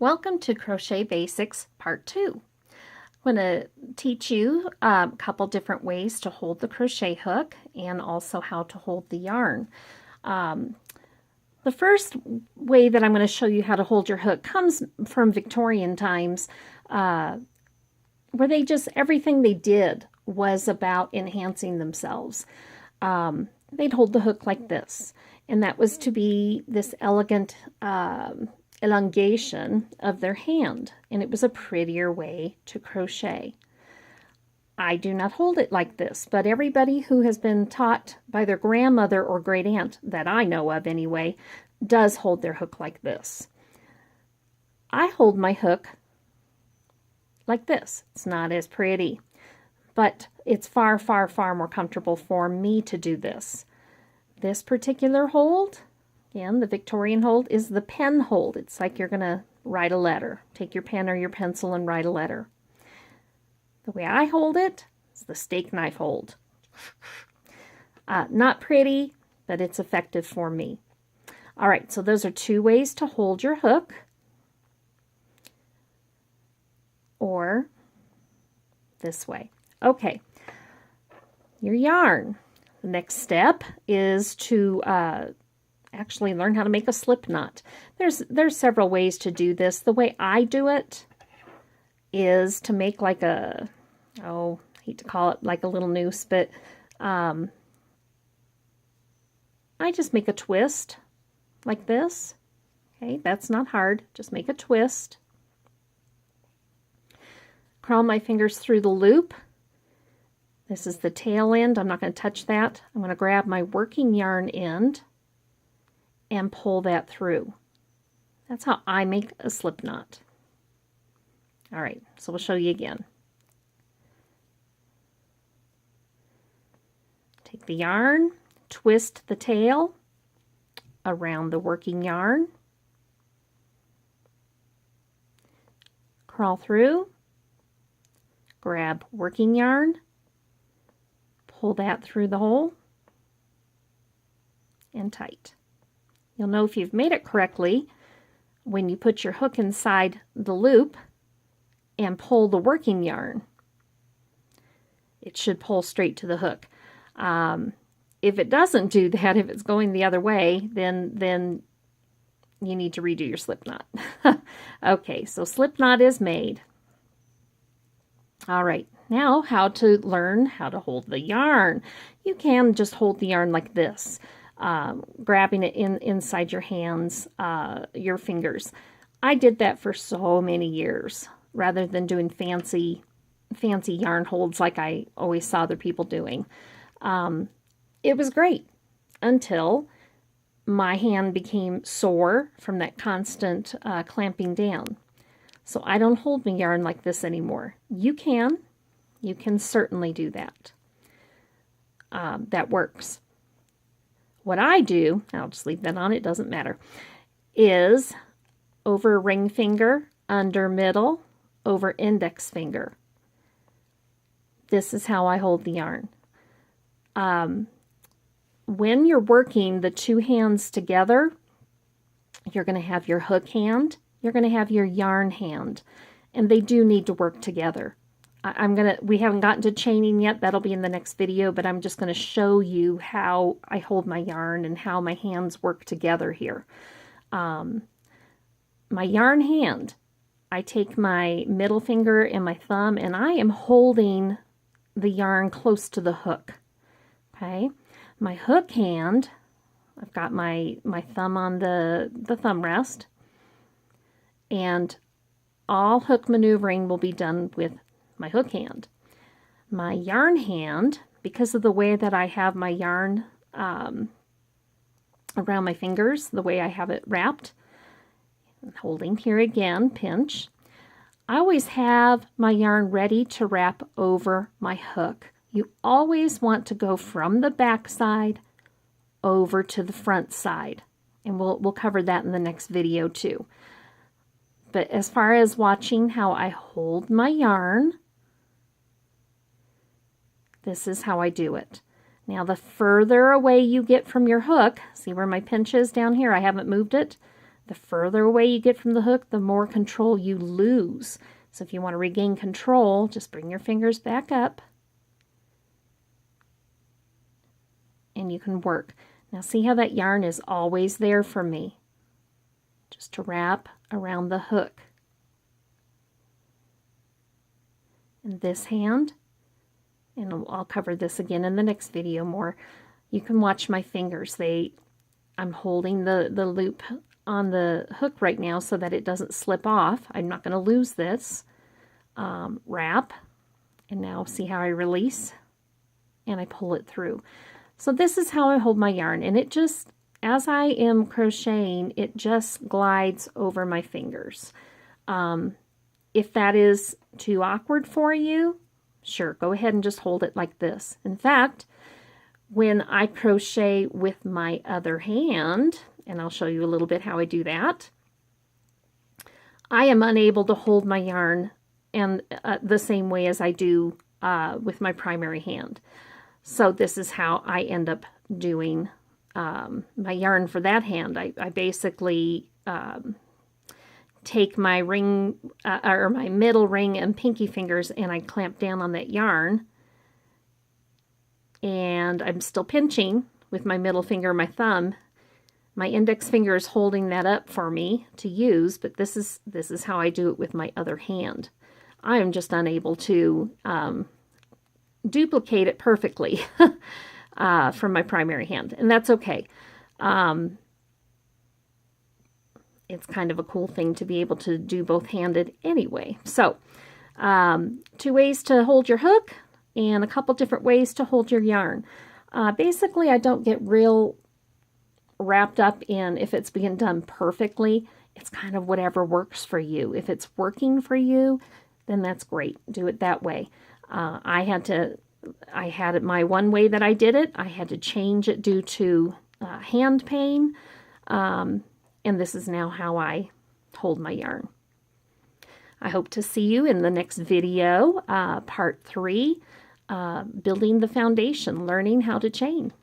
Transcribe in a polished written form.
Welcome to Crochet Basics Part 2. I'm going to teach you a couple different ways to hold the crochet hook and also how to hold the yarn. The first way that I'm going to show you how to hold your hook comes from Victorian times, where everything they did was about enhancing themselves. They'd hold the hook like this, and that was to be this elegant elongation of their hand, and it was a prettier way to crochet. I do not hold it like this, but everybody who has been taught by their grandmother or great aunt, that I know of anyway, does hold their hook like this. I hold my hook like this. It's not as pretty, but it's far, far, far more comfortable for me to do this. This particular hold, again, the Victorian hold, is the pen hold. It's like you're going to write a letter. Take your pen or your pencil and write a letter. The way I hold it is the steak knife hold. Not pretty, but it's effective for me. All right, so those are two ways to hold your hook. Or this way. Okay, your yarn. The next step is to actually learn how to make a slip knot. There's several ways to do this. The way I do it is to make like a, I hate to call it like a little noose, but I just make a twist like this. Okay, that's not hard. Just make a twist. Crawl my fingers through the loop. This is the tail end. I'm not going to touch that. I'm going to grab my working yarn end and pull that through. That's how I make a slip knot. All right, so we'll show you again. Take the yarn, twist the tail around the working yarn, crawl through, grab working yarn, pull that through the hole, and tight. You'll know if you've made it correctly when you put your hook inside the loop and pull the working yarn. It should pull straight to the hook. If it doesn't do that, if it's going the other way, then you need to redo your slip knot. Okay, so slip knot is made. All right, now how to learn how to hold the yarn. You can just hold the yarn like this, grabbing it inside your hands, your fingers. I did that for so many years rather than doing fancy yarn holds like I always saw other people doing. It was great until my hand became sore from that constant clamping down. So I don't hold my yarn like this anymore. You can certainly do that. That works. What I do, I'll just leave that on, it doesn't matter, is over ring finger, under middle, over index finger. This is how I hold the yarn. When you're working the two hands together, you're going to have your hook hand, you're going to have your yarn hand, and they do need to work together. We haven't gotten to chaining yet. That'll be in the next video, but I'm just going to show you how I hold my yarn and how my hands work together here. My yarn hand, I take my middle finger and my thumb, and I am holding the yarn close to the hook. Okay, my hook hand, I've got my thumb on the thumb rest, and all hook maneuvering will be done with my hook hand. My yarn hand, because of the way that I have my yarn around my fingers, the way I have it wrapped, and holding here again, pinch, I always have my yarn ready to wrap over my hook. You always want to go from the back side over to the front side, and we'll cover that in the next video too. But as far as watching how I hold my yarn, this is how I do it. Now the further away you get from your hook, see where my pinch is down here? I haven't moved it. The further away you get from the hook, the more control you lose. So if you want to regain control, just bring your fingers back up and you can work. Now see how that yarn is always there for me, just to wrap around the hook. And this hand, and I'll cover this again in the next video more. You can watch my fingers. I'm holding the loop on the hook right now so that it doesn't slip off. I'm not going to lose this. Wrap, and now see how I release and I pull it through. So this is how I hold my yarn, and it just, as I am crocheting, it just glides over my fingers. If that is too awkward for you, sure, go ahead and just hold it like this. In fact, when I crochet with my other hand, and I'll show you a little bit how I do that, I am unable to hold my yarn and the same way as I do with my primary hand. So this is how I end up doing my yarn for that hand. I basically take my ring, or my middle ring and pinky fingers, and I clamp down on that yarn, and I'm still pinching with my middle finger and my thumb. My index finger is holding that up for me to use, but this is how I do it with my other hand. I am just unable to duplicate it perfectly from my primary hand, and that's okay. It's kind of a cool thing to be able to do both-handed anyway. So, 2 ways to hold your hook and a couple different ways to hold your yarn. Basically, I don't get real wrapped up in if it's being done perfectly. It's kind of whatever works for you. If it's working for you, then that's great. Do it that way. I had it my one way that I did it. I had to change it due to hand pain. And this is now how I hold my yarn. I hope to see you in the next video, part 3, building the foundation, learning how to chain.